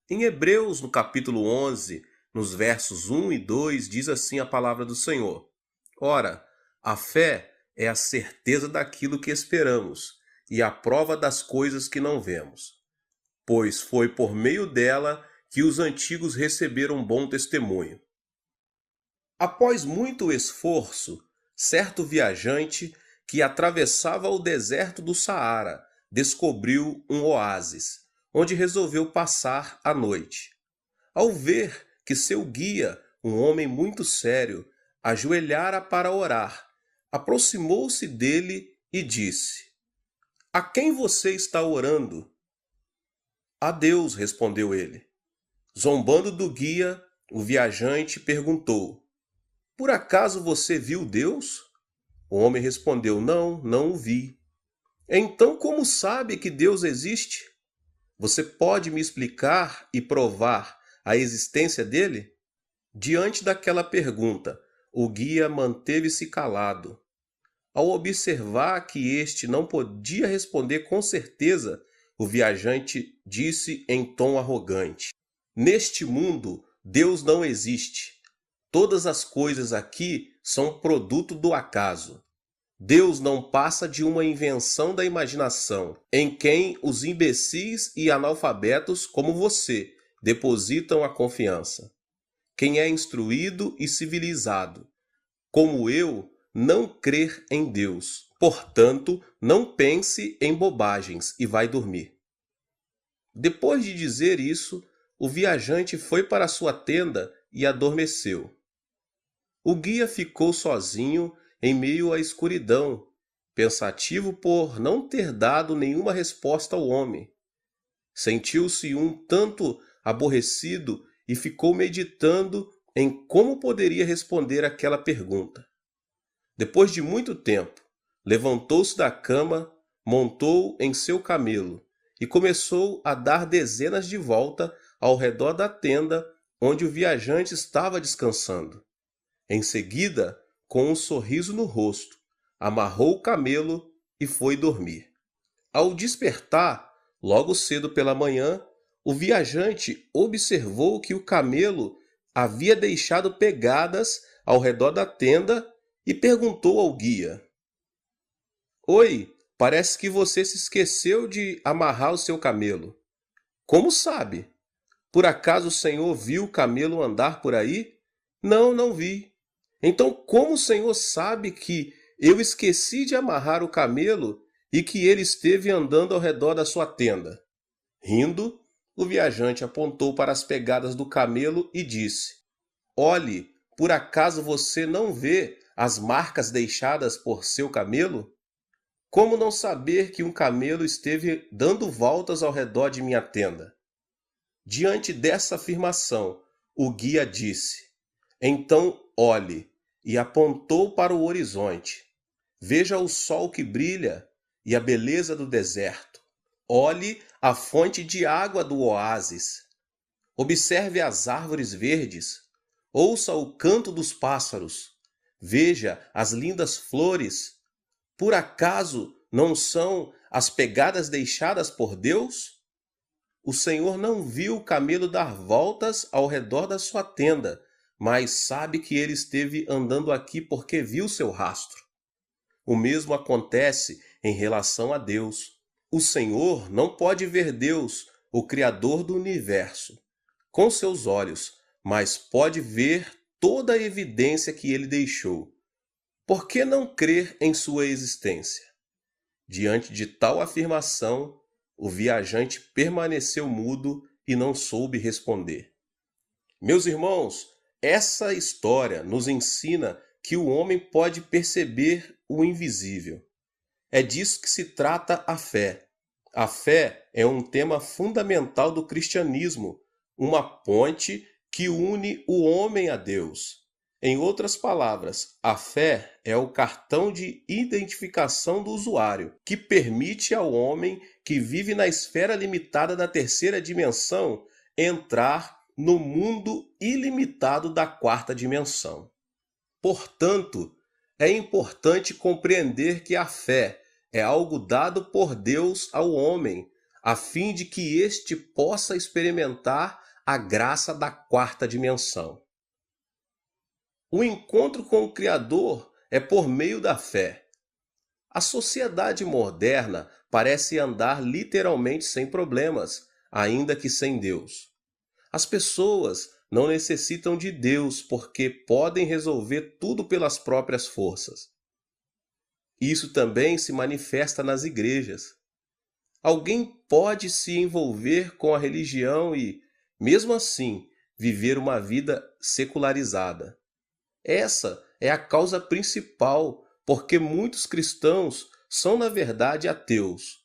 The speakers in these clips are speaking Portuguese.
Em Hebreus, no capítulo 11, nos versos 1 e 2, diz assim a palavra do Senhor: Ora, a fé é a certeza daquilo que esperamos e a prova das coisas que não vemos, pois foi por meio dela que os antigos receberam bom testemunho. Após muito esforço, certo viajante que atravessava o deserto do Saara descobriu um oásis, onde resolveu passar a noite. Ao ver que seu guia, um homem muito sério, ajoelhara para orar, aproximou-se dele e disse: A quem você está orando? A Deus, respondeu ele. Zombando do guia, o viajante perguntou: Por acaso você viu Deus? O homem respondeu: Não, não o vi. Então, como sabe que Deus existe? Você pode me explicar e provar a existência dele? Diante daquela pergunta, o guia manteve-se calado. Ao observar que este não podia responder com certeza, o viajante disse em tom arrogante: Neste mundo, Deus não existe. Todas as coisas aqui são produto do acaso. Deus não passa de uma invenção da imaginação, em quem os imbecis e analfabetos como você depositam a confiança. Quem é instruído e civilizado, como eu, não crer em Deus. Portanto, não pense em bobagens e vai dormir. Depois de dizer isso, o viajante foi para sua tenda e adormeceu. O guia ficou sozinho em meio à escuridão, pensativo por não ter dado nenhuma resposta ao homem. Sentiu-se um tanto aborrecido e ficou meditando em como poderia responder aquela pergunta. Depois de muito tempo, levantou-se da cama, montou em seu camelo e começou a dar dezenas de voltas ao redor da tenda onde o viajante estava descansando. Em seguida, com um sorriso no rosto, amarrou o camelo e foi dormir. Ao despertar, logo cedo pela manhã, o viajante observou que o camelo havia deixado pegadas ao redor da tenda e perguntou ao guia: Oi, parece que você se esqueceu de amarrar o seu camelo. Como sabe? Por acaso o senhor viu o camelo andar por aí? Não, não vi. Então, como o senhor sabe que eu esqueci de amarrar o camelo e que ele esteve andando ao redor da sua tenda? Rindo, o viajante apontou para as pegadas do camelo e disse: Olhe, por acaso você não vê as marcas deixadas por seu camelo? Como não saber que um camelo esteve dando voltas ao redor de minha tenda? Diante dessa afirmação, o guia disse: Então olhe, e apontou para o horizonte. Veja o sol que brilha e a beleza do deserto. Olhe a fonte de água do oásis. Observe as árvores verdes. Ouça o canto dos pássaros. Veja as lindas flores. Por acaso não são as pegadas deixadas por Deus? O Senhor não viu o camelo dar voltas ao redor da sua tenda, mas sabe que ele esteve andando aqui porque viu seu rastro. O mesmo acontece em relação a Deus. O Senhor não pode ver Deus, o Criador do universo, com seus olhos, mas pode ver toda a evidência que ele deixou. Por que não crer em sua existência? Diante de tal afirmação, o viajante permaneceu mudo e não soube responder. Meus irmãos, essa história nos ensina que o homem pode perceber o invisível. É disso que se trata a fé. A fé é um tema fundamental do cristianismo, uma ponte que une o homem a Deus. Em outras palavras, a fé é o cartão de identificação do usuário, que permite ao homem que vive na esfera limitada da terceira dimensão entrar no mundo ilimitado da quarta dimensão. Portanto, é importante compreender que a fé é algo dado por Deus ao homem, a fim de que este possa experimentar a graça da quarta dimensão. O encontro com o Criador é por meio da fé. A sociedade moderna parece andar literalmente sem problemas, ainda que sem Deus. As pessoas não necessitam de Deus porque podem resolver tudo pelas próprias forças. Isso também se manifesta nas igrejas. Alguém pode se envolver com a religião e, mesmo assim, viver uma vida secularizada. Essa é a causa principal porque muitos cristãos são, na verdade, ateus.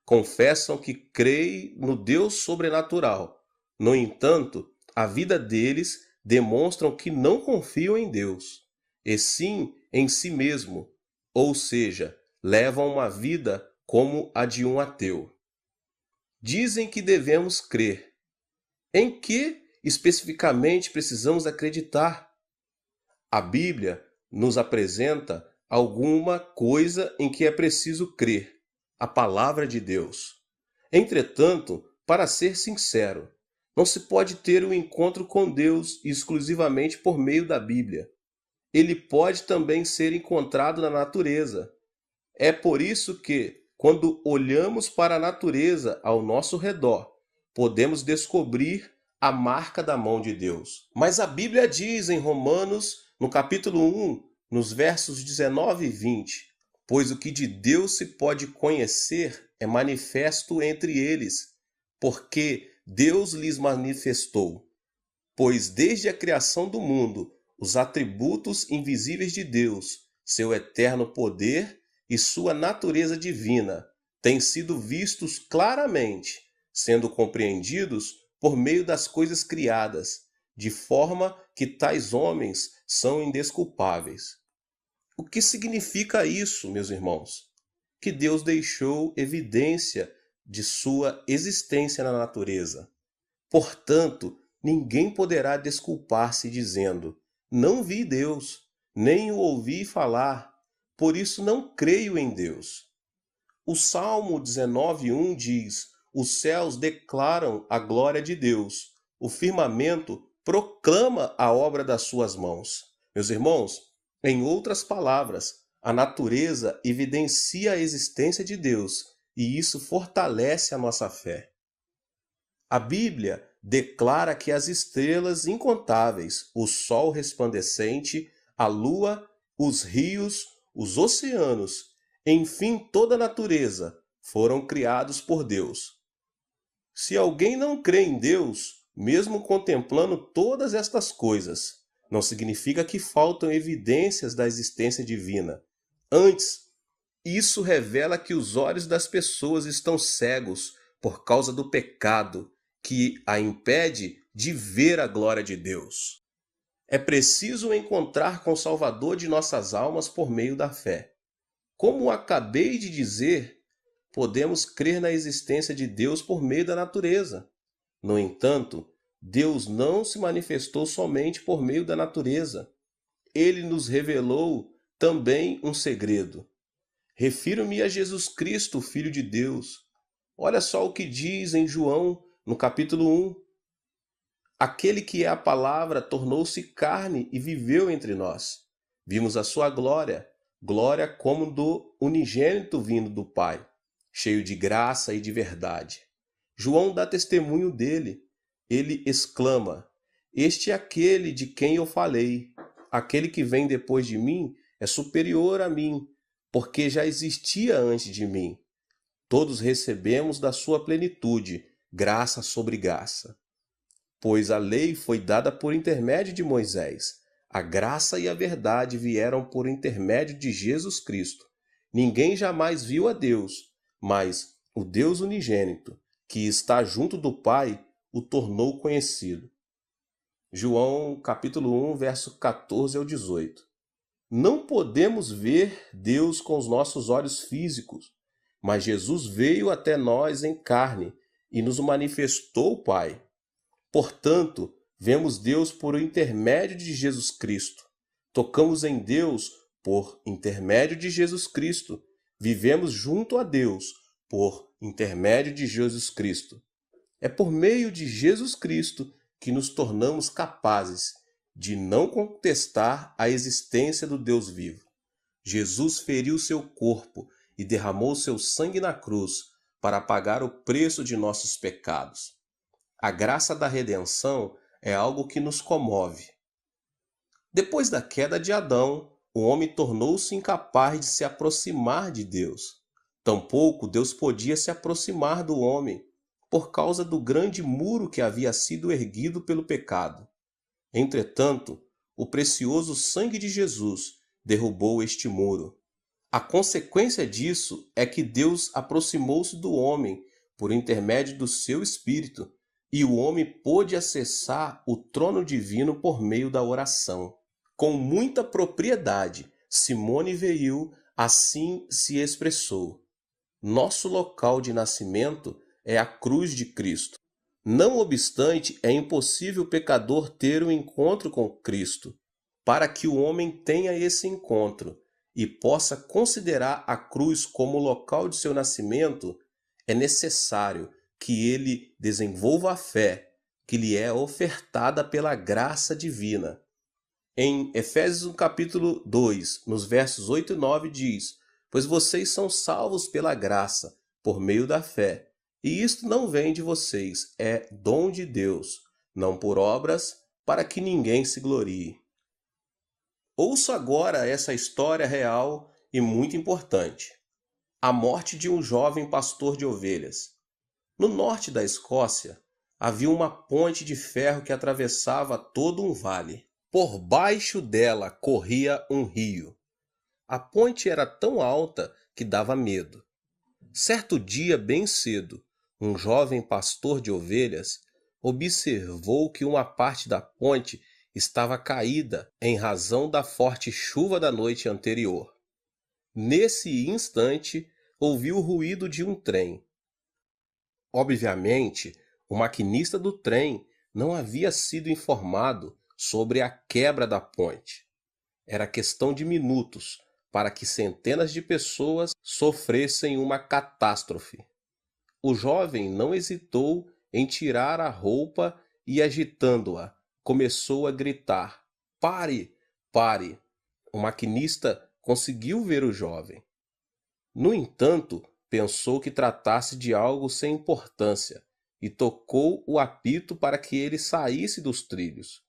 Confessam que creem no Deus sobrenatural. No entanto, a vida deles demonstram que não confiam em Deus, e sim em si mesmo, ou seja, levam uma vida como a de um ateu. Dizem que devemos crer. Em que especificamente precisamos acreditar? A Bíblia nos apresenta alguma coisa em que é preciso crer, a palavra de Deus. Entretanto, para ser sincero, não se pode ter um encontro com Deus exclusivamente por meio da Bíblia. Ele pode também ser encontrado na natureza. É por isso que, quando olhamos para a natureza ao nosso redor, podemos descobrir a marca da mão de Deus. Mas a Bíblia diz em Romanos, no capítulo 1, nos versos 19 e 20, pois o que de Deus se pode conhecer é manifesto entre eles, porque Deus lhes manifestou. Pois desde a criação do mundo, os atributos invisíveis de Deus, seu eterno poder e sua natureza divina, têm sido vistos claramente, sendo compreendidos por meio das coisas criadas, de forma que tais homens são indesculpáveis. O que significa isso, meus irmãos? Que Deus deixou evidência de sua existência na natureza. Portanto, ninguém poderá desculpar-se dizendo: não vi Deus, nem o ouvi falar, por isso não creio em Deus. O Salmo 19:1 diz: os céus declaram a glória de Deus, o firmamento proclama a obra das suas mãos. Meus irmãos, em outras palavras, a natureza evidencia a existência de Deus e isso fortalece a nossa fé. A Bíblia declara que as estrelas incontáveis, o sol resplandecente, a lua, os rios, os oceanos, enfim, toda a natureza, foram criados por Deus. Se alguém não crê em Deus, mesmo contemplando todas estas coisas, não significa que faltam evidências da existência divina. Antes, isso revela que os olhos das pessoas estão cegos por causa do pecado, que a impede de ver a glória de Deus. É preciso encontrar com o Salvador de nossas almas por meio da fé. Como acabei de dizer, podemos crer na existência de Deus por meio da natureza. No entanto, Deus não se manifestou somente por meio da natureza. Ele nos revelou também um segredo. Refiro-me a Jesus Cristo, Filho de Deus. Olha só o que diz em João, no capítulo 1. Aquele que é a palavra tornou-se carne e viveu entre nós. Vimos a sua glória, glória como do unigênito vindo do Pai, cheio de graça e de verdade. João dá testemunho dele. Ele exclama: este é aquele de quem eu falei. Aquele que vem depois de mim é superior a mim, porque já existia antes de mim. Todos recebemos da sua plenitude, graça sobre graça. Pois a lei foi dada por intermédio de Moisés. A graça e a verdade vieram por intermédio de Jesus Cristo. Ninguém jamais viu a Deus, mas o Deus unigênito, que está junto do Pai, o tornou conhecido. João capítulo 1, verso 14 ao 18. Não podemos ver Deus com os nossos olhos físicos, mas Jesus veio até nós em carne e nos manifestou o Pai. Portanto, vemos Deus por intermédio de Jesus Cristo. Tocamos em Deus por intermédio de Jesus Cristo. Vivemos junto a Deus por intermédio de Jesus Cristo. É por meio de Jesus Cristo que nos tornamos capazes de não contestar a existência do Deus vivo. Jesus feriu seu corpo e derramou seu sangue na cruz para pagar o preço de nossos pecados. A graça da redenção é algo que nos comove. Depois da queda de Adão, o homem tornou-se incapaz de se aproximar de Deus. Tampouco Deus podia se aproximar do homem, por causa do grande muro que havia sido erguido pelo pecado. Entretanto, o precioso sangue de Jesus derrubou este muro. A consequência disso é que Deus aproximou-se do homem por intermédio do seu Espírito, e o homem pôde acessar o trono divino por meio da oração. Com muita propriedade, Simone Weil assim se expressou: nosso local de nascimento é a cruz de Cristo. Não obstante, é impossível o pecador ter um encontro com Cristo. Para que o homem tenha esse encontro e possa considerar a cruz como o local de seu nascimento, é necessário que ele desenvolva a fé que lhe é ofertada pela graça divina. Em Efésios capítulo 2, nos versos 8 e 9 diz: pois vocês são salvos pela graça, por meio da fé. E isto não vem de vocês, é dom de Deus, não por obras, para que ninguém se glorie. Ouça agora essa história real e muito importante. A morte de um jovem pastor de ovelhas. No norte da Escócia, havia uma ponte de ferro que atravessava todo um vale. Por baixo dela corria um rio. A ponte era tão alta que dava medo. Certo dia, bem cedo, um jovem pastor de ovelhas observou que uma parte da ponte estava caída em razão da forte chuva da noite anterior. Nesse instante, ouviu o ruído de um trem. Obviamente, o maquinista do trem não havia sido informado sobre a quebra da ponte. Era questão de minutos para que centenas de pessoas sofressem uma catástrofe. O jovem não hesitou em tirar a roupa e, agitando-a, começou a gritar: pare, pare! O maquinista conseguiu ver o jovem. No entanto, pensou que tratasse de algo sem importância e tocou o apito para que ele saísse dos trilhos.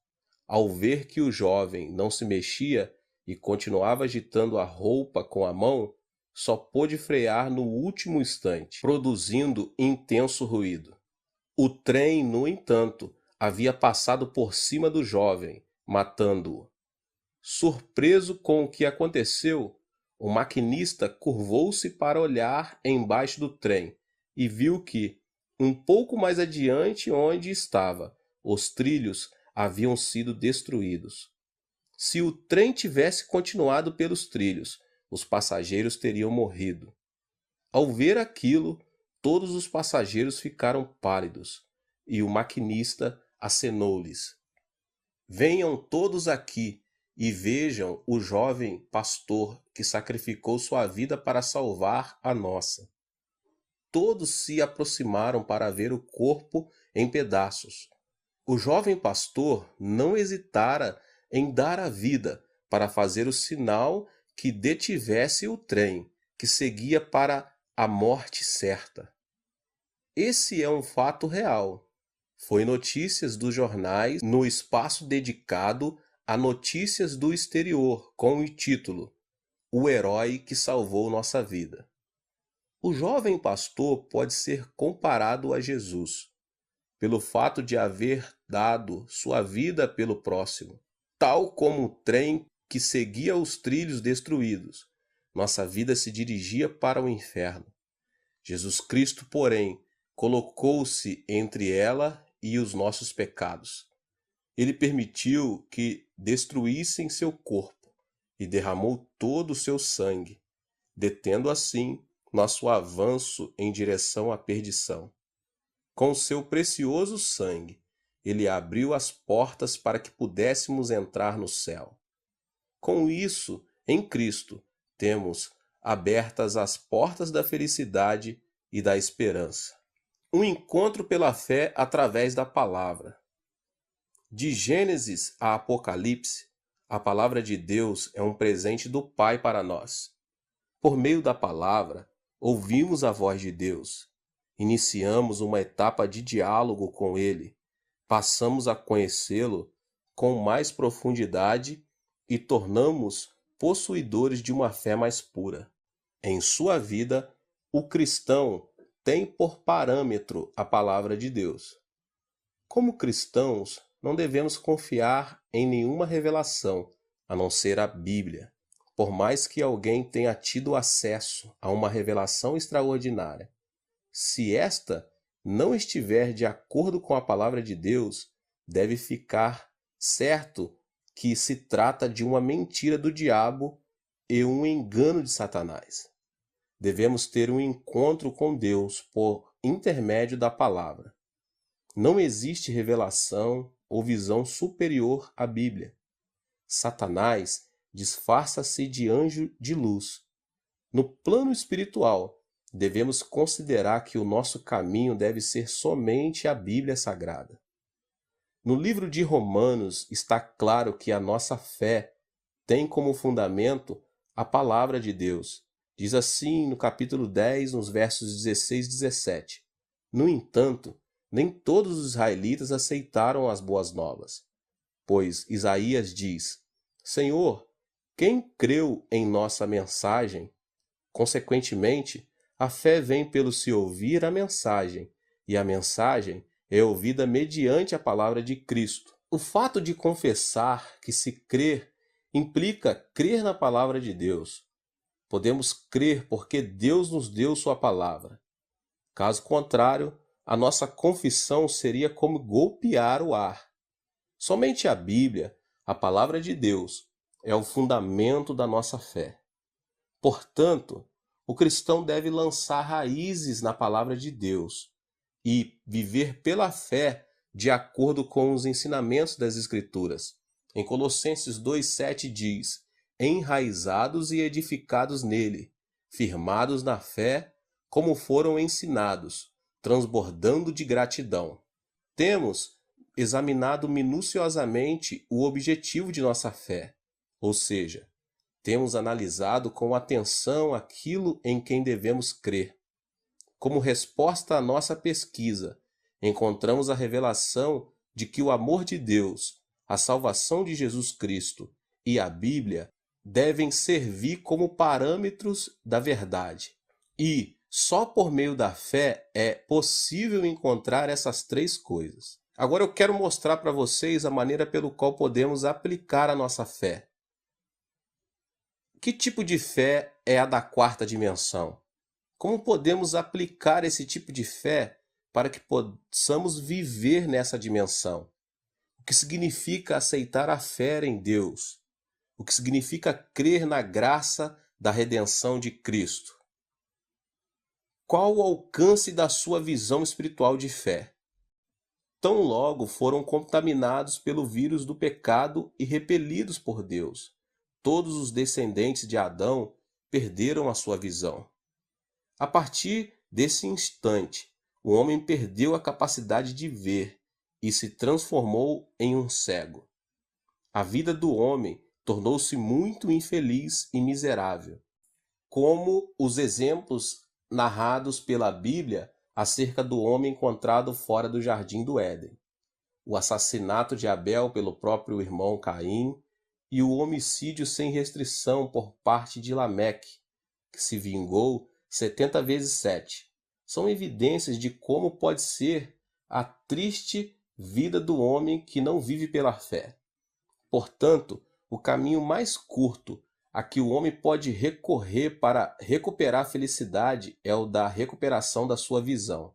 Ao ver que o jovem não se mexia e continuava agitando a roupa com a mão, só pôde frear no último instante, produzindo intenso ruído. O trem, no entanto, havia passado por cima do jovem, matando-o. Surpreso com o que aconteceu, o maquinista curvou-se para olhar embaixo do trem e viu que, um pouco mais adiante onde estava, os trilhos haviam sido destruídos. Se o trem tivesse continuado pelos trilhos, os passageiros teriam morrido. Ao ver aquilo, todos os passageiros ficaram pálidos e o maquinista acenou-lhes: venham todos aqui e vejam o jovem pastor que sacrificou sua vida para salvar a nossa. Todos se aproximaram para ver o corpo em pedaços. O jovem pastor não hesitara em dar a vida para fazer o sinal que detivesse o trem, que seguia para a morte certa. Esse é um fato real. Foi notícias dos jornais no espaço dedicado a notícias do exterior, com o título O Herói que Salvou Nossa Vida. O jovem pastor pode ser comparado a Jesus, pelo fato de haver dado sua vida pelo próximo. Tal como o trem que seguia os trilhos destruídos, nossa vida se dirigia para o inferno. Jesus Cristo, porém, colocou-se entre ela e os nossos pecados. Ele permitiu que destruíssem seu corpo e derramou todo o seu sangue, detendo assim nosso avanço em direção à perdição. Com seu precioso sangue, ele abriu as portas para que pudéssemos entrar no céu. Com isso, em Cristo, temos abertas as portas da felicidade e da esperança. Um encontro pela fé através da palavra. De Gênesis a Apocalipse, a palavra de Deus é um presente do Pai para nós. Por meio da palavra, ouvimos a voz de Deus, iniciamos uma etapa de diálogo com Ele, passamos a conhecê-lo com mais profundidade e tornamos possuidores de uma fé mais pura. Em sua vida, o cristão tem por parâmetro a palavra de Deus. Como cristãos, não devemos confiar em nenhuma revelação, a não ser a Bíblia. Por mais que alguém tenha tido acesso a uma revelação extraordinária, se esta não estiver de acordo com a palavra de Deus, deve ficar certo que se trata de uma mentira do diabo e um engano de Satanás. Devemos ter um encontro com Deus por intermédio da palavra. Não existe revelação ou visão superior à Bíblia. Satanás disfarça-se de anjo de luz. No plano espiritual, devemos considerar que o nosso caminho deve ser somente a Bíblia Sagrada. No livro de Romanos está claro que a nossa fé tem como fundamento a palavra de Deus. Diz assim no capítulo 10, nos versos 16 e 17. No entanto, nem todos os israelitas aceitaram as boas novas, pois Isaías diz: Senhor, quem creu em nossa mensagem? Consequentemente, a fé vem pelo se ouvir a mensagem, e a mensagem é ouvida mediante a palavra de Cristo. O fato de confessar que se crer implica crer na palavra de Deus. Podemos crer porque Deus nos deu sua palavra. Caso contrário, a nossa confissão seria como golpear o ar. Somente a Bíblia, a palavra de Deus, é o fundamento da nossa fé. Portanto, o cristão deve lançar raízes na palavra de Deus e viver pela fé de acordo com os ensinamentos das Escrituras. Em Colossenses 2,7 diz: enraizados e edificados nele, firmados na fé, como foram ensinados, transbordando de gratidão. Temos examinado minuciosamente o objetivo de nossa fé, ou seja, temos analisado com atenção aquilo em quem devemos crer. Como resposta à nossa pesquisa, encontramos a revelação de que o amor de Deus, a salvação de Jesus Cristo e a Bíblia devem servir como parâmetros da verdade. E só por meio da fé é possível encontrar essas três coisas. Agora eu quero mostrar para vocês a maneira pelo qual podemos aplicar a nossa fé. Que tipo de fé é a da quarta dimensão? Como podemos aplicar esse tipo de fé para que possamos viver nessa dimensão? O que significa aceitar a fé em Deus? O que significa crer na graça da redenção de Cristo? Qual o alcance da sua visão espiritual de fé? Tão logo foram contaminados pelo vírus do pecado e repelidos por Deus, todos os descendentes de Adão perderam a sua visão. A partir desse instante, o homem perdeu a capacidade de ver e se transformou em um cego. A vida do homem tornou-se muito infeliz e miserável, como os exemplos narrados pela Bíblia acerca do homem encontrado fora do jardim do Éden, o assassinato de Abel pelo próprio irmão Caim e o homicídio sem restrição por parte de Lameque, que se vingou 70 vezes 7. São evidências de como pode ser a triste vida do homem que não vive pela fé. Portanto, o caminho mais curto a que o homem pode recorrer para recuperar a felicidade é o da recuperação da sua visão.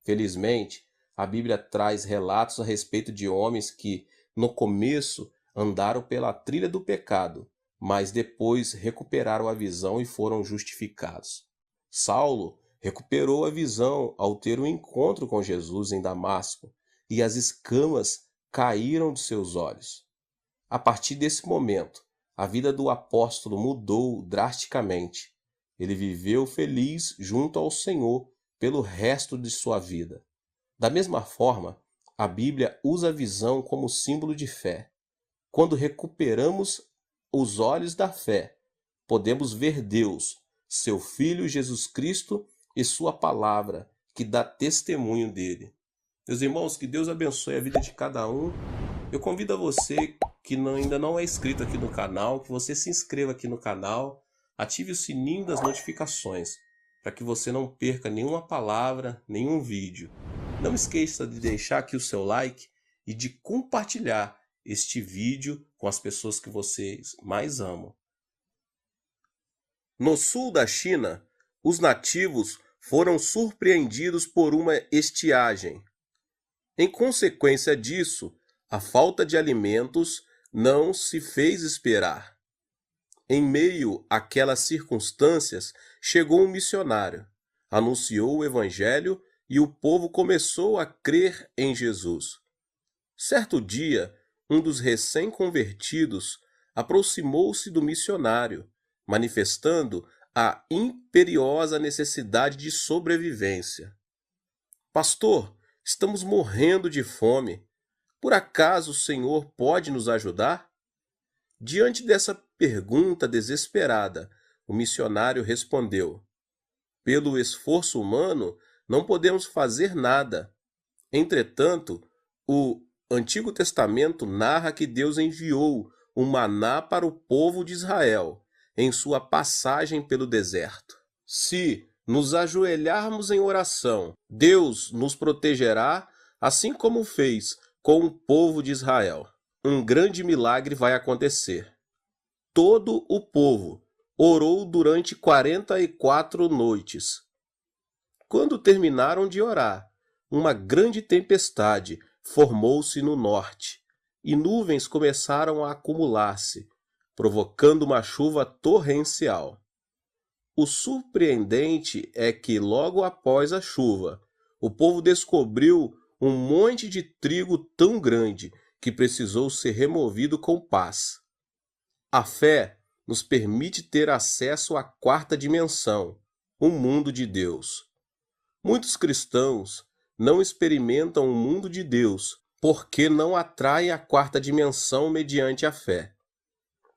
Felizmente, a Bíblia traz relatos a respeito de homens que, no começo, andaram pela trilha do pecado, mas depois recuperaram a visão e foram justificados. Saulo recuperou a visão ao ter um encontro com Jesus em Damasco, e as escamas caíram de seus olhos. A partir desse momento, a vida do apóstolo mudou drasticamente. Ele viveu feliz junto ao Senhor, pelo resto de sua vida. Da mesma forma, a Bíblia usa a visão como símbolo de fé. Quando recuperamos os olhos da fé, podemos ver Deus, seu Filho Jesus Cristo e sua palavra, que dá testemunho dele. Meus irmãos, que Deus abençoe a vida de cada um. Eu convido a você que ainda não é inscrito aqui no canal, que você se inscreva aqui no canal, ative o sininho das notificações, para que você não perca nenhuma palavra, nenhum vídeo. Não esqueça de deixar aqui o seu like e de compartilhar este vídeo com as pessoas que vocês mais amam. No sul da China, os nativos foram surpreendidos por uma estiagem. Em consequência disso, a falta de alimentos não se fez esperar. Em meio àquelas circunstâncias, chegou um missionário, anunciou o evangelho e o povo começou a crer em Jesus. Certo dia, um dos recém-convertidos aproximou-se do missionário, manifestando a imperiosa necessidade de sobrevivência. Pastor, estamos morrendo de fome. Por acaso o Senhor pode nos ajudar? Diante dessa pergunta desesperada, o missionário respondeu: pelo esforço humano, não podemos fazer nada. Entretanto, o Antigo Testamento narra que Deus enviou o maná para o povo de Israel em sua passagem pelo deserto. Se nos ajoelharmos em oração, Deus nos protegerá, assim como fez com o povo de Israel. Um grande milagre vai acontecer. Todo o povo orou durante 44 noites. Quando terminaram de orar, uma grande tempestade formou-se no norte, e nuvens começaram a acumular-se, provocando uma chuva torrencial. O surpreendente é que, logo após a chuva, o povo descobriu um monte de trigo tão grande que precisou ser removido com pás. A fé nos permite ter acesso à quarta dimensão, o mundo de Deus. Muitos cristãos não experimentam o mundo de Deus porque não atraem a quarta dimensão mediante a fé.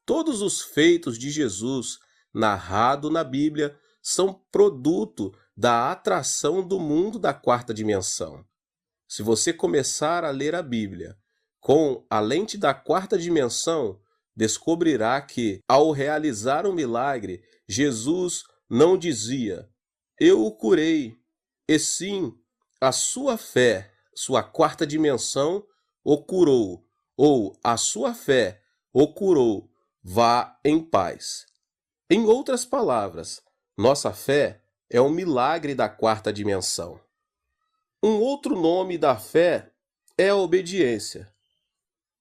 Todos os feitos de Jesus narrado na Bíblia são produto da atração do mundo da quarta dimensão. Se você começar a ler a Bíblia com a lente da quarta dimensão, descobrirá que, ao realizar um milagre, Jesus não dizia: eu o curei, e sim, a sua fé, sua quarta dimensão, o curou, ou a sua fé o curou, vá em paz. Em outras palavras, nossa fé é um milagre da quarta dimensão. Um outro nome da fé é a obediência.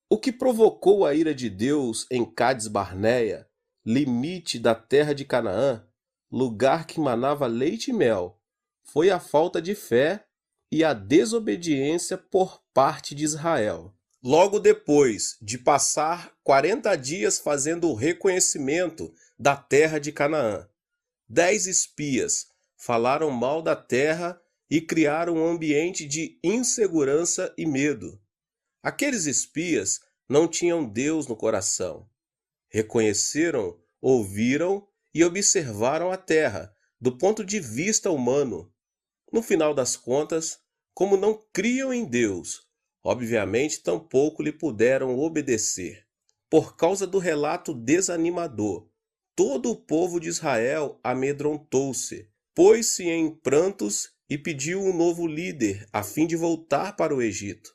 O que provocou a ira de Deus em Cádiz Barneia, limite da terra de Canaã, lugar que manava leite e mel, foi a falta de fé e a desobediência por parte de Israel. Logo depois de passar 40 dias fazendo o reconhecimento da terra de Canaã, 10 espias falaram mal da terra e criaram um ambiente de insegurança e medo. Aqueles espias não tinham Deus no coração. Reconheceram, ouviram e observaram a terra do ponto de vista humano. No final das contas, como não criam em Deus, obviamente tampouco lhe puderam obedecer. Por causa do relato desanimador, todo o povo de Israel amedrontou-se, pôs-se em prantos e pediu um novo líder a fim de voltar para o Egito.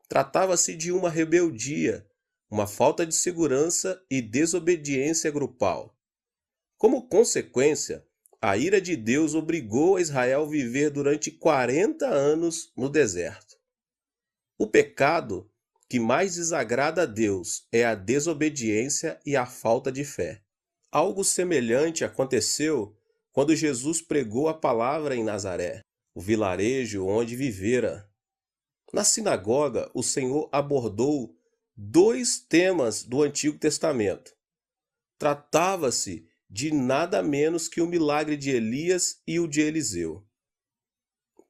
Tratava-se de uma rebeldia, uma falta de segurança e desobediência grupal. Como consequência, a ira de Deus obrigou a Israel a viver durante 40 anos no deserto. O pecado que mais desagrada a Deus é a desobediência e a falta de fé. Algo semelhante aconteceu quando Jesus pregou a palavra em Nazaré, o vilarejo onde vivera. Na sinagoga, o Senhor abordou 2 temas do Antigo Testamento. Tratava-se de nada menos que o milagre de Elias e o de Eliseu.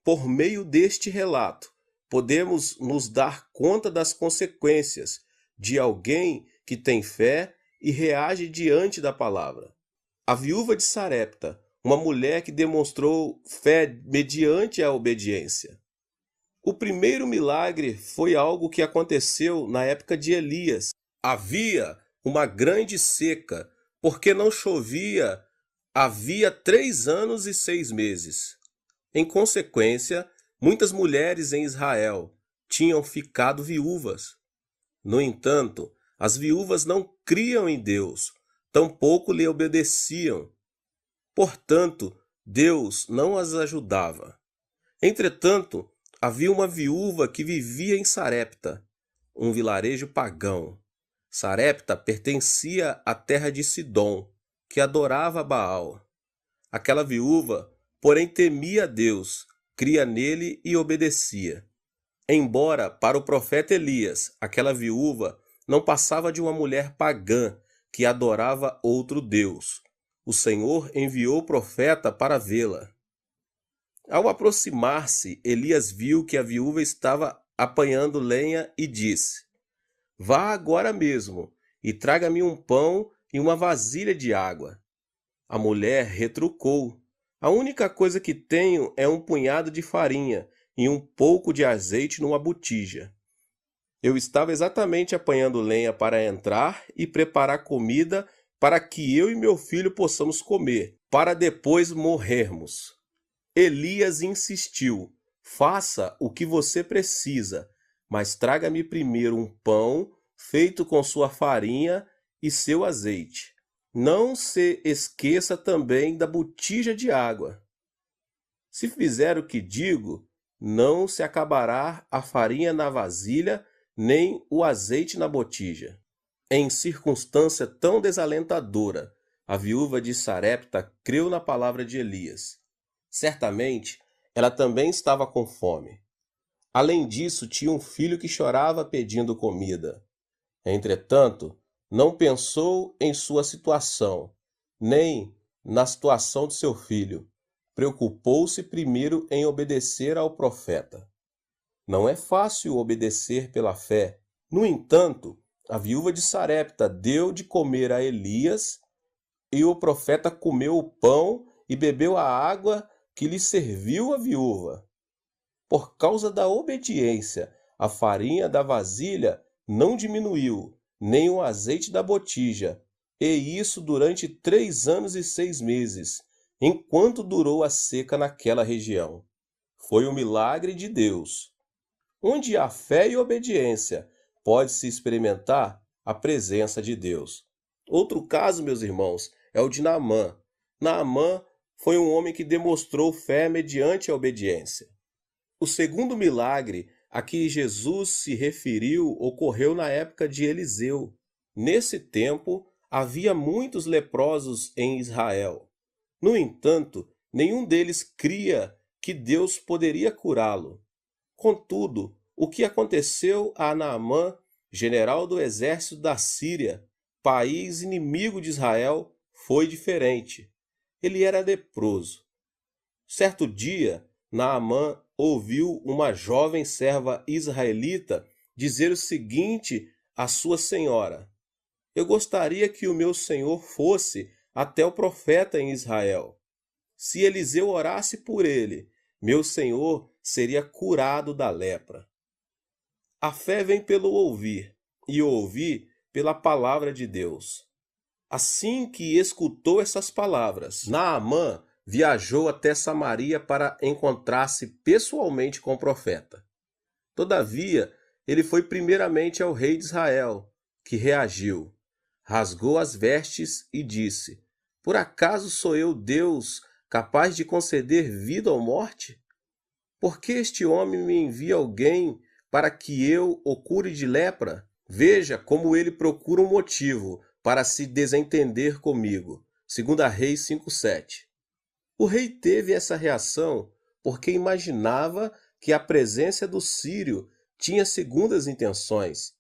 por meio deste relato, podemos nos dar conta das consequências de alguém que tem fé e reage diante da palavra. A viúva de Sarepta, uma mulher que demonstrou fé mediante a obediência. O primeiro milagre foi algo que aconteceu na época de Elias. Havia uma grande seca, porque não chovia havia 3 anos e 6 meses. Em consequência, muitas mulheres em Israel tinham ficado viúvas. No entanto, as viúvas não criam em Deus, tampouco lhe obedeciam. Portanto, Deus não as ajudava. Entretanto, havia uma viúva que vivia em Sarepta, um vilarejo pagão. Sarepta pertencia à terra de Sidom, que adorava Baal. Aquela viúva, porém, temia a Deus, cria nele e obedecia. Embora, para o profeta Elias, aquela viúva não passava de uma mulher pagã que adorava outro Deus, o Senhor enviou o profeta para vê-la. Ao aproximar-se, Elias viu que a viúva estava apanhando lenha e disse: "Vá agora mesmo e traga-me um pão e uma vasilha de água." A mulher retrucou: "A única coisa que tenho é um punhado de farinha e um pouco de azeite numa botija. Eu estava exatamente apanhando lenha para entrar e preparar comida para que eu e meu filho possamos comer, para depois morrermos." Elias insistiu: "Faça o que você precisa, mas traga-me primeiro um pão feito com sua farinha e seu azeite. Não se esqueça também da botija de água. Se fizer o que digo, não se acabará a farinha na vasilha, nem o azeite na botija." Em circunstância tão desalentadora, a viúva de Sarepta creu na palavra de Elias. Certamente, ela também estava com fome. Além disso, tinha um filho que chorava pedindo comida. Entretanto, não pensou em sua situação, nem na situação de seu filho. Preocupou-se primeiro em obedecer ao profeta. Não é fácil obedecer pela fé. No entanto, a viúva de Sarepta deu de comer a Elias, e o profeta comeu o pão e bebeu a água que lhe serviu a viúva. Por causa da obediência, a farinha da vasilha não diminuiu, nem o azeite da botija, e isso durante 3 anos e 6 meses, enquanto durou a seca naquela região. Foi um milagre de Deus. Onde há fé e obediência, pode-se experimentar a presença de Deus. Outro caso, meus irmãos, é o de Naamã. Naamã foi um homem que demonstrou fé mediante a obediência. O segundo milagre a que Jesus se referiu ocorreu na época de Eliseu. Nesse tempo, havia muitos leprosos em Israel. No entanto, nenhum deles cria que Deus poderia curá-lo. Contudo, o que aconteceu a Naamã, general do exército da Síria, país inimigo de Israel, foi diferente. Ele era leproso. Certo dia, Naamã ouviu uma jovem serva israelita dizer o seguinte à sua senhora: "Eu gostaria que o meu senhor fosse até o profeta em Israel. Se Eliseu orasse por ele, meu senhor seria curado da lepra." A fé vem pelo ouvir, e o ouvir pela palavra de Deus. Assim que escutou essas palavras, Naamã viajou até Samaria para encontrar-se pessoalmente com o profeta. Todavia, ele foi primeiramente ao rei de Israel, que reagiu, rasgou as vestes e disse: "Por acaso sou eu Deus capaz de conceder vida ou morte? Por que este homem me envia alguém para que eu o cure de lepra? Veja como ele procura um motivo para se desentender comigo." 2 Reis 5:7. O rei teve essa reação porque imaginava que a presença do sírio tinha segundas intenções,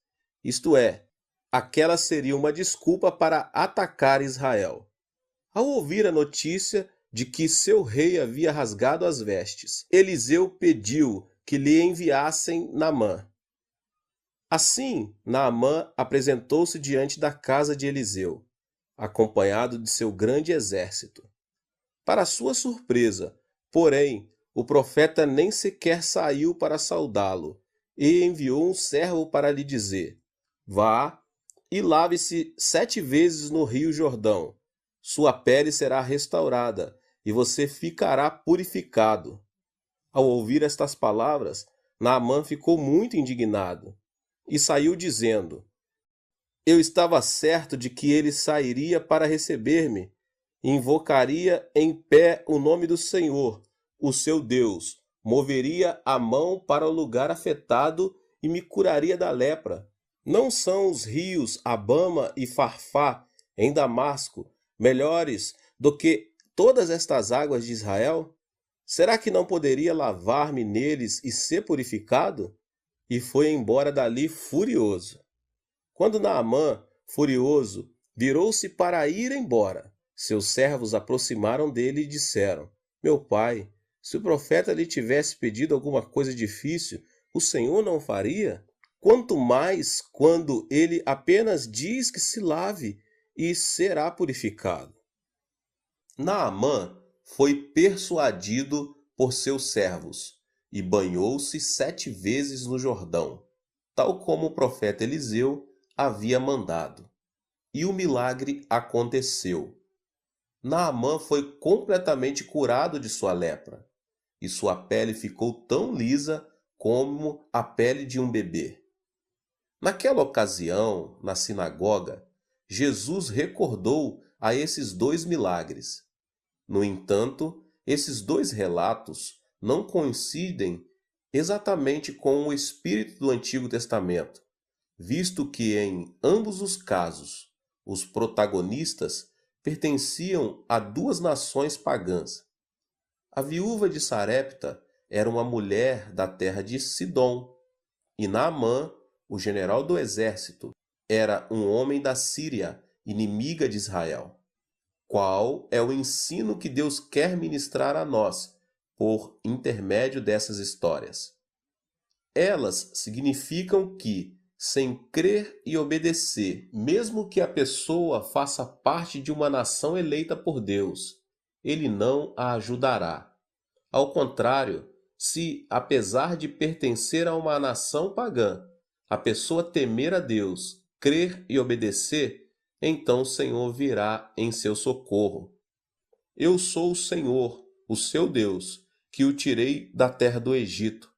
isto é, aquela seria uma desculpa para atacar Israel. Ao ouvir a notícia de que seu rei havia rasgado as vestes. Eliseu pediu que lhe enviassem Naamã. Assim, Naamã apresentou-se diante da casa de Eliseu, acompanhado de seu grande exército. Para sua surpresa, porém, o profeta nem sequer saiu para saudá-lo e enviou um servo para lhe dizer: Vá e lave-se 7 vezes no rio Jordão. Sua pele será restaurada e você ficará purificado. Ao ouvir estas palavras, Naamã ficou muito indignado e saiu dizendo: Eu estava certo de que ele sairia para receber-me, e invocaria em pé o nome do Senhor, o seu Deus, moveria a mão para o lugar afetado e me curaria da lepra. Não são os rios Abama e Farfá, em Damasco, melhores do que todas estas águas de Israel? Será que não poderia lavar-me neles e ser purificado? E foi embora dali furioso. Quando Naamã, furioso, virou-se para ir embora, seus servos aproximaram dele e disseram: Meu pai, se o profeta lhe tivesse pedido alguma coisa difícil, o Senhor não faria? Quanto mais quando ele apenas diz que se lave e será purificado. Naamã foi persuadido por seus servos e banhou-se 7 vezes no Jordão, tal como o profeta Eliseu havia mandado. E o milagre aconteceu. Naamã foi completamente curado de sua lepra, e sua pele ficou tão lisa como a pele de um bebê. Naquela ocasião, na sinagoga, Jesus recordou a esses 2 milagres. No entanto, esses 2 relatos não coincidem exatamente com o espírito do Antigo Testamento, visto que em ambos os casos, os protagonistas pertenciam a 2 nações pagãs. A viúva de Sarepta era uma mulher da terra de Sidom, e Naamã, o general do exército, era um homem da Síria, inimiga de Israel. Qual é o ensino que Deus quer ministrar a nós por intermédio dessas histórias? Elas significam que, sem crer e obedecer, mesmo que a pessoa faça parte de uma nação eleita por Deus, ele não a ajudará. Ao contrário, se, apesar de pertencer a uma nação pagã, a pessoa temer a Deus, crer e obedecer, então o Senhor virá em seu socorro. Eu sou o Senhor, o seu Deus, que o tirei da terra do Egito.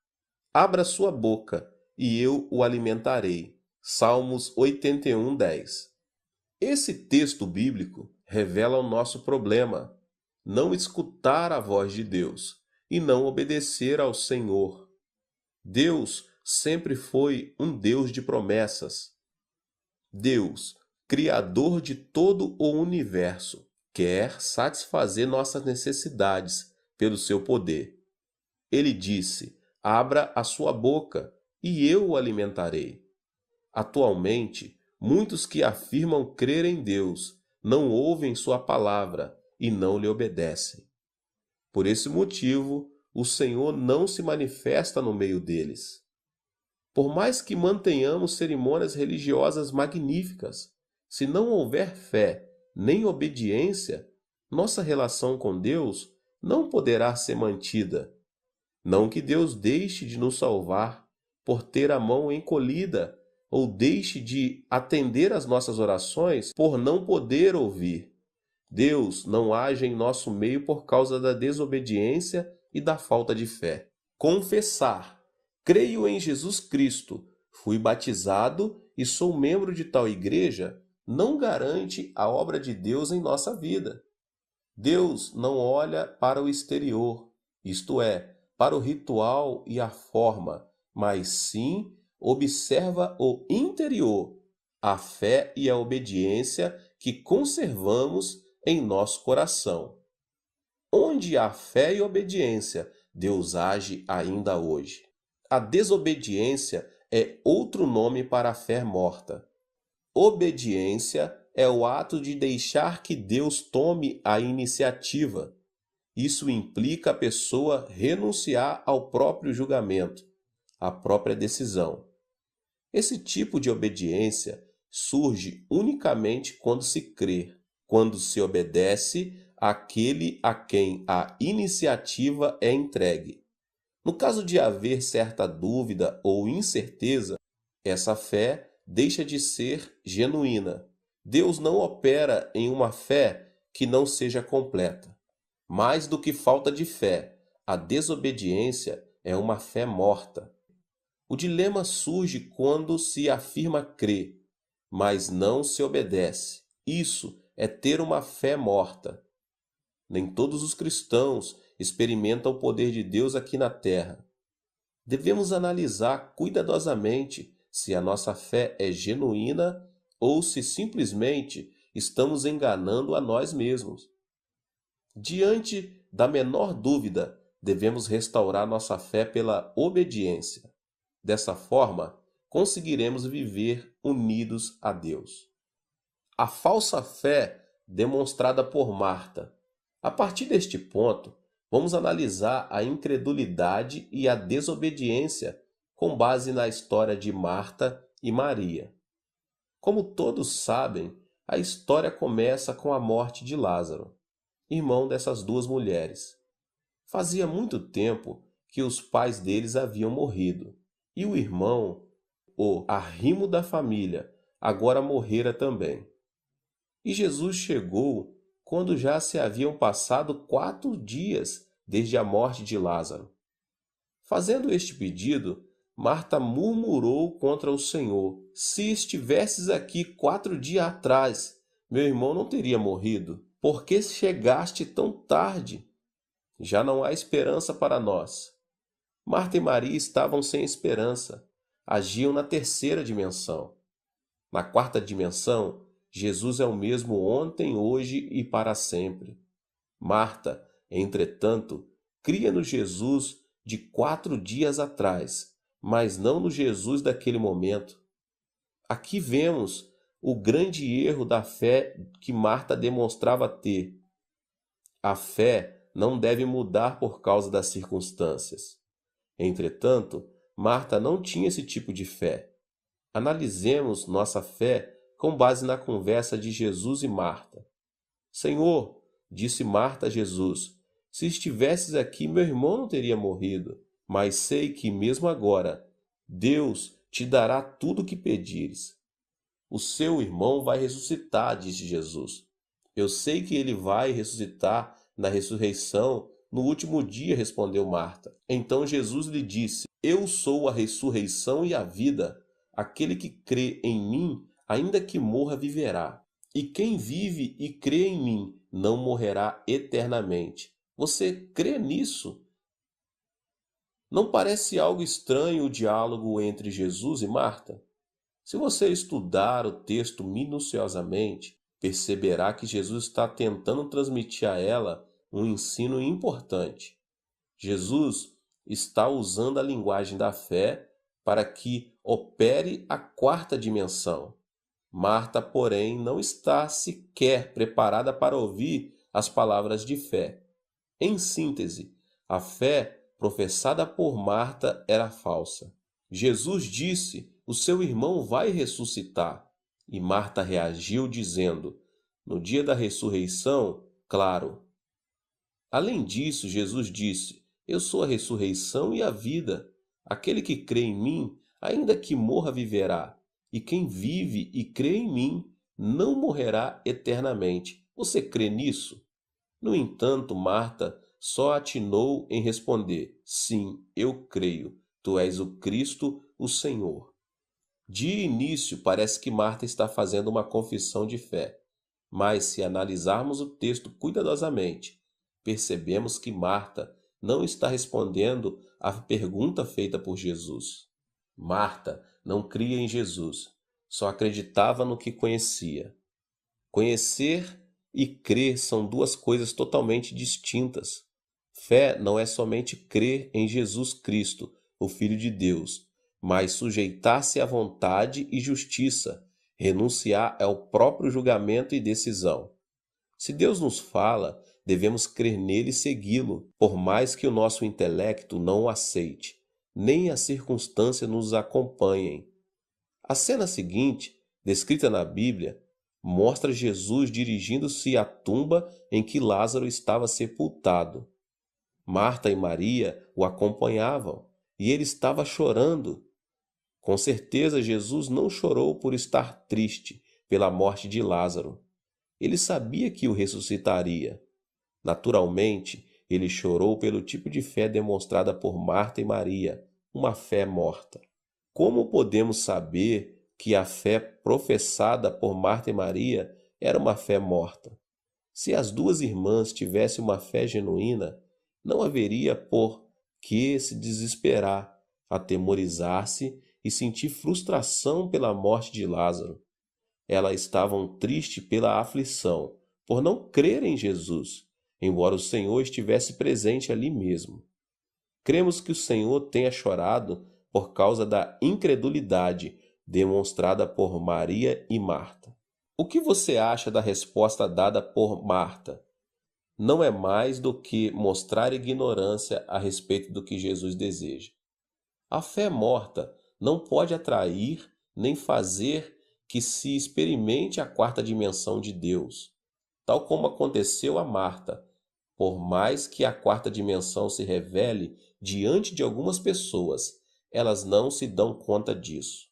Abra sua boca, e eu o alimentarei. Salmos 81:10. Esse texto bíblico revela o nosso problema: não escutar a voz de Deus e não obedecer ao Senhor. Deus sempre foi um Deus de promessas. Deus, Criador de todo o universo, quer satisfazer nossas necessidades pelo seu poder. Ele disse: Abra a sua boca e eu o alimentarei. Atualmente, muitos que afirmam crer em Deus não ouvem sua palavra e não lhe obedecem. Por esse motivo, o Senhor não se manifesta no meio deles. Por mais que mantenhamos cerimônias religiosas magníficas, se não houver fé nem obediência, nossa relação com Deus não poderá ser mantida. Não que Deus deixe de nos salvar por ter a mão encolhida, ou deixe de atender às nossas orações por não poder ouvir. Deus não age em nosso meio por causa da desobediência e da falta de fé. Confessar: creio em Jesus Cristo, fui batizado e sou membro de tal igreja, não garante a obra de Deus em nossa vida. Deus não olha para o exterior, isto é, para o ritual e a forma, mas sim observa o interior, a fé e a obediência que conservamos em nosso coração. Onde há fé e obediência, Deus age ainda hoje. A desobediência é outro nome para a fé morta. Obediência é o ato de deixar que Deus tome a iniciativa. Isso implica a pessoa renunciar ao próprio julgamento, à própria decisão. Esse tipo de obediência surge unicamente quando se crê, quando se obedece àquele a quem a iniciativa é entregue. No caso de haver certa dúvida ou incerteza, essa fé deixa de ser genuína. Deus não opera em uma fé que não seja completa. Mais do que falta de fé, a desobediência é uma fé morta. O dilema surge quando se afirma crer, mas não se obedece. Isso é ter uma fé morta. Nem todos os cristãos experimentam o poder de Deus aqui na terra. Devemos analisar cuidadosamente se a nossa fé é genuína ou se simplesmente estamos enganando a nós mesmos. Diante da menor dúvida, devemos restaurar nossa fé pela obediência. Dessa forma, conseguiremos viver unidos a Deus. A falsa fé demonstrada por Marta. A partir deste ponto, vamos analisar a incredulidade e a desobediência com base na história de Marta e Maria. Como todos sabem, a história começa com a morte de Lázaro, irmão dessas duas mulheres. Fazia muito tempo que os pais deles haviam morrido, e o irmão, o arrimo da família, agora morrera também. E Jesus chegou quando já se haviam passado 4 dias desde a morte de Lázaro. Fazendo este pedido, Marta murmurou contra o Senhor: se estivesses aqui 4 dias atrás, meu irmão não teria morrido. Por que chegaste tão tarde? Já não há esperança para nós. Marta e Maria estavam sem esperança. Agiam na terceira dimensão. Na quarta dimensão, Jesus é o mesmo ontem, hoje e para sempre. Marta, entretanto, cria no Jesus de 4 dias atrás, mas não no Jesus daquele momento. Aqui vemos o grande erro da fé que Marta demonstrava ter. A fé não deve mudar por causa das circunstâncias. Entretanto, Marta não tinha esse tipo de fé. Analisemos nossa fé com base na conversa de Jesus e Marta. Senhor, disse Marta a Jesus, se estivesses aqui, meu irmão não teria morrido, mas sei que mesmo agora, Deus te dará tudo o que pedires. O seu irmão vai ressuscitar, disse Jesus. Eu sei que ele vai ressuscitar na ressurreição no último dia, respondeu Marta. Então Jesus lhe disse: eu sou a ressurreição e a vida. Aquele que crê em mim, ainda que morra, viverá. E quem vive e crê em mim, não morrerá eternamente. Você crê nisso? Não parece algo estranho o diálogo entre Jesus e Marta? Se você estudar o texto minuciosamente, perceberá que Jesus está tentando transmitir a ela um ensino importante. Jesus está usando a linguagem da fé para que opere a quarta dimensão. Marta, porém, não está sequer preparada para ouvir as palavras de fé. Em síntese, a fé professada por Marta era falsa. Jesus disse: o seu irmão vai ressuscitar. E Marta reagiu dizendo: no dia da ressurreição, claro. Além disso, Jesus disse: eu sou a ressurreição e a vida. Aquele que crê em mim, ainda que morra, viverá. E quem vive e crê em mim, não morrerá eternamente. Você crê nisso? No entanto, Marta só atinou em responder: sim, eu creio. Tu és o Cristo, o Senhor. De início, parece que Marta está fazendo uma confissão de fé. Mas, se analisarmos o texto cuidadosamente, percebemos que Marta não está respondendo à pergunta feita por Jesus. Marta não cria em Jesus, só acreditava no que conhecia. Conhecer e crer são duas coisas totalmente distintas. Fé não é somente crer em Jesus Cristo, o Filho de Deus, mas sujeitar-se à vontade e justiça, renunciar ao próprio julgamento e decisão. Se Deus nos fala, devemos crer nele e segui-lo, por mais que o nosso intelecto não o aceite, nem as circunstâncias nos acompanhem. A cena seguinte, descrita na Bíblia, mostra Jesus dirigindo-se à tumba em que Lázaro estava sepultado. Marta e Maria o acompanhavam e ele estava chorando. Com certeza, Jesus não chorou por estar triste pela morte de Lázaro. Ele sabia que o ressuscitaria. Naturalmente, ele chorou pelo tipo de fé demonstrada por Marta e Maria, uma fé morta. Como podemos saber que a fé professada por Marta e Maria era uma fé morta? Se as duas irmãs tivessem uma fé genuína, não haveria por que se desesperar, atemorizar-se e sentir frustração pela morte de Lázaro. Elas estavam tristes pela aflição, por não crer em Jesus, embora o Senhor estivesse presente ali mesmo. Cremos que o Senhor tenha chorado por causa da incredulidade demonstrada por Maria e Marta. O que você acha da resposta dada por Marta? Não é mais do que mostrar ignorância a respeito do que Jesus deseja. A fé morta não pode atrair nem fazer que se experimente a quarta dimensão de Deus, tal como aconteceu a Marta, por mais que a quarta dimensão se revele diante de algumas pessoas, elas não se dão conta disso.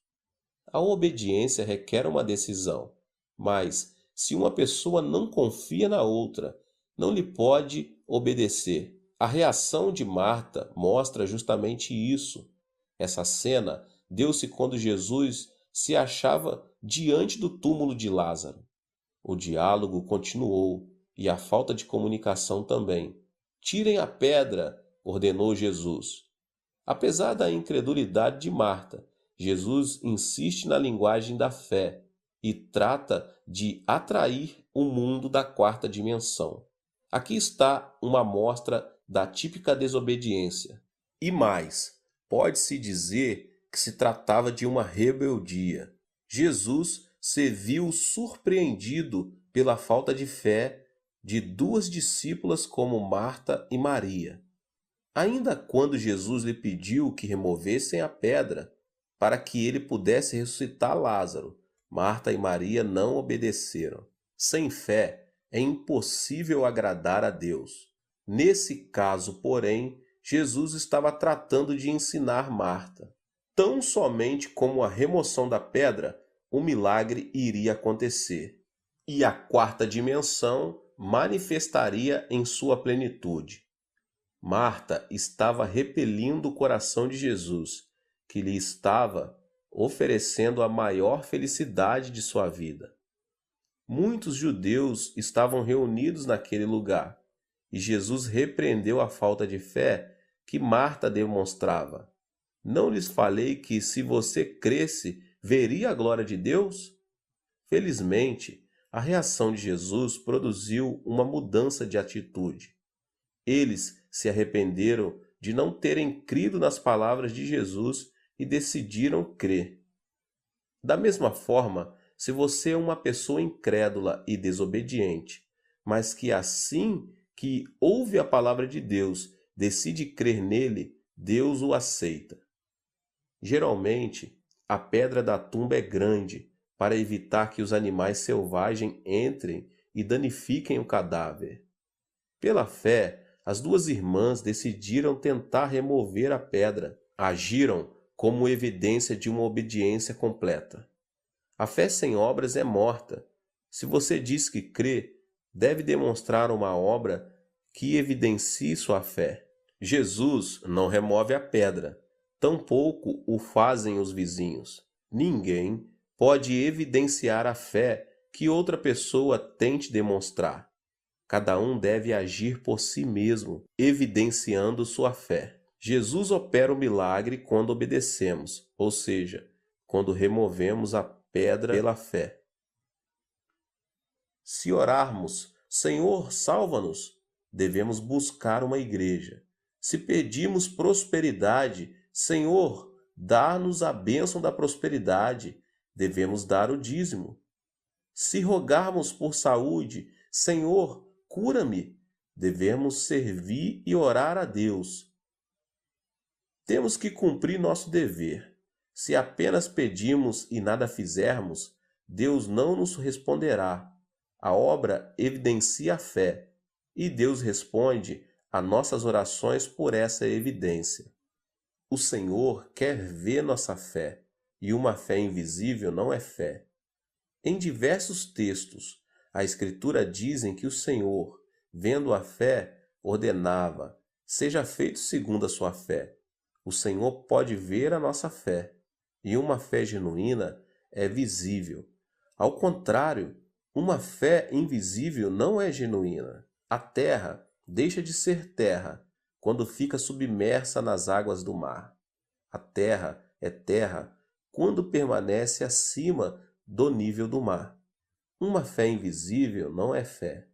A obediência requer uma decisão, mas se uma pessoa não confia na outra, não lhe pode obedecer. A reação de Marta mostra justamente isso. Essa cena deu-se quando Jesus se achava diante do túmulo de Lázaro. O diálogo continuou e a falta de comunicação também. Tirem a pedra, ordenou Jesus. Apesar da incredulidade de Marta, Jesus insiste na linguagem da fé e trata de atrair o mundo da quarta dimensão. Aqui está uma amostra da típica desobediência. E mais, pode-se dizer que se tratava de uma rebeldia. Jesus se viu surpreendido pela falta de fé de duas discípulas como Marta e Maria. Ainda quando Jesus lhe pediu que removessem a pedra para que ele pudesse ressuscitar Lázaro, Marta e Maria não obedeceram. Sem fé é impossível agradar a Deus. Nesse caso, porém, Jesus estava tratando de ensinar Marta. Tão somente como a remoção da pedra, o milagre iria acontecer. E a quarta dimensão manifestaria em sua plenitude. Marta estava repelindo o coração de Jesus, que lhe estava oferecendo a maior felicidade de sua vida. Muitos judeus estavam reunidos naquele lugar, e Jesus repreendeu a falta de fé que Marta demonstrava. Não lhes falei que, se você cresce, veria a glória de Deus? Felizmente, a reação de Jesus produziu uma mudança de atitude. Eles se arrependeram de não terem crido nas palavras de Jesus e decidiram crer. Da mesma forma, se você é uma pessoa incrédula e desobediente, mas que assim que ouve a palavra de Deus, decide crer nele, Deus o aceita. Geralmente, a pedra da tumba é grande para evitar que os animais selvagens entrem e danifiquem o cadáver. Pela fé, as duas irmãs decidiram tentar remover a pedra. Agiram como evidência de uma obediência completa. A fé sem obras é morta. Se você diz que crê, deve demonstrar uma obra que evidencie sua fé. Jesus não remove a pedra, tampouco o fazem os vizinhos. Ninguém pode evidenciar a fé que outra pessoa tente demonstrar. Cada um deve agir por si mesmo, evidenciando sua fé. Jesus opera o milagre quando obedecemos, ou seja, quando removemos a pedra pela fé. Se orarmos, Senhor, salva-nos, devemos buscar uma igreja. Se pedimos prosperidade, Senhor, dá-nos a bênção da prosperidade, devemos dar o dízimo. Se rogarmos por saúde, Senhor, cura-me, devemos servir e orar a Deus. Temos que cumprir nosso dever. Se apenas pedimos e nada fizermos, Deus não nos responderá. A obra evidencia a fé, e Deus responde a nossas orações por essa evidência. O Senhor quer ver nossa fé, e uma fé invisível não é fé. Em diversos textos, a Escritura dizem que o Senhor, vendo a fé, ordenava: seja feito segundo a sua fé. O Senhor pode ver a nossa fé, e uma fé genuína é visível. Ao contrário, uma fé invisível não é genuína. A terra deixa de ser terra quando fica submersa nas águas do mar. A terra é terra quando permanece acima do nível do mar. Uma fé invisível não é fé.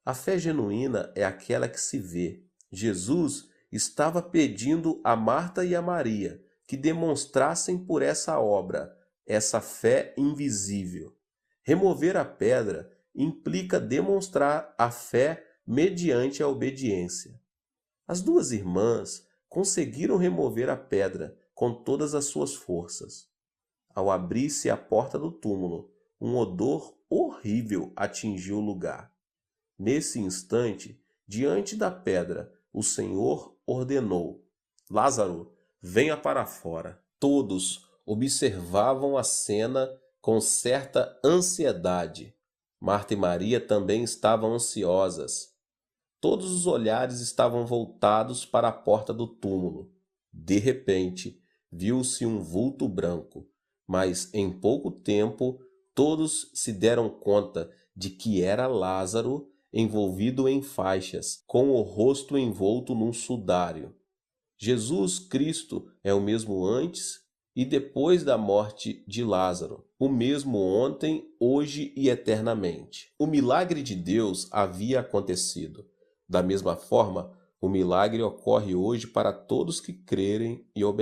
A fé genuína é aquela que se vê. Jesus estava pedindo a Marta e a Maria que demonstrassem por essa obra, essa fé invisível. Remover a pedra implica demonstrar a fé mediante a obediência. As duas irmãs conseguiram remover a pedra com todas as suas forças. Ao abrir-se a porta do túmulo, um odor horrível atingiu o lugar. Nesse instante, diante da pedra, o Senhor ordenou: Lázaro, venha para fora. Todos observavam a cena com certa ansiedade. Marta e Maria também estavam ansiosas. Todos os olhares estavam voltados para a porta do túmulo. De repente, viu-se um vulto branco, mas em pouco tempo todos se deram conta de que era Lázaro envolvido em faixas, com o rosto envolto num sudário. Jesus Cristo é o mesmo antes e depois da morte de Lázaro, o mesmo ontem, hoje e eternamente. O milagre de Deus havia acontecido. Da mesma forma, o milagre ocorre hoje para todos que crerem e obedecem.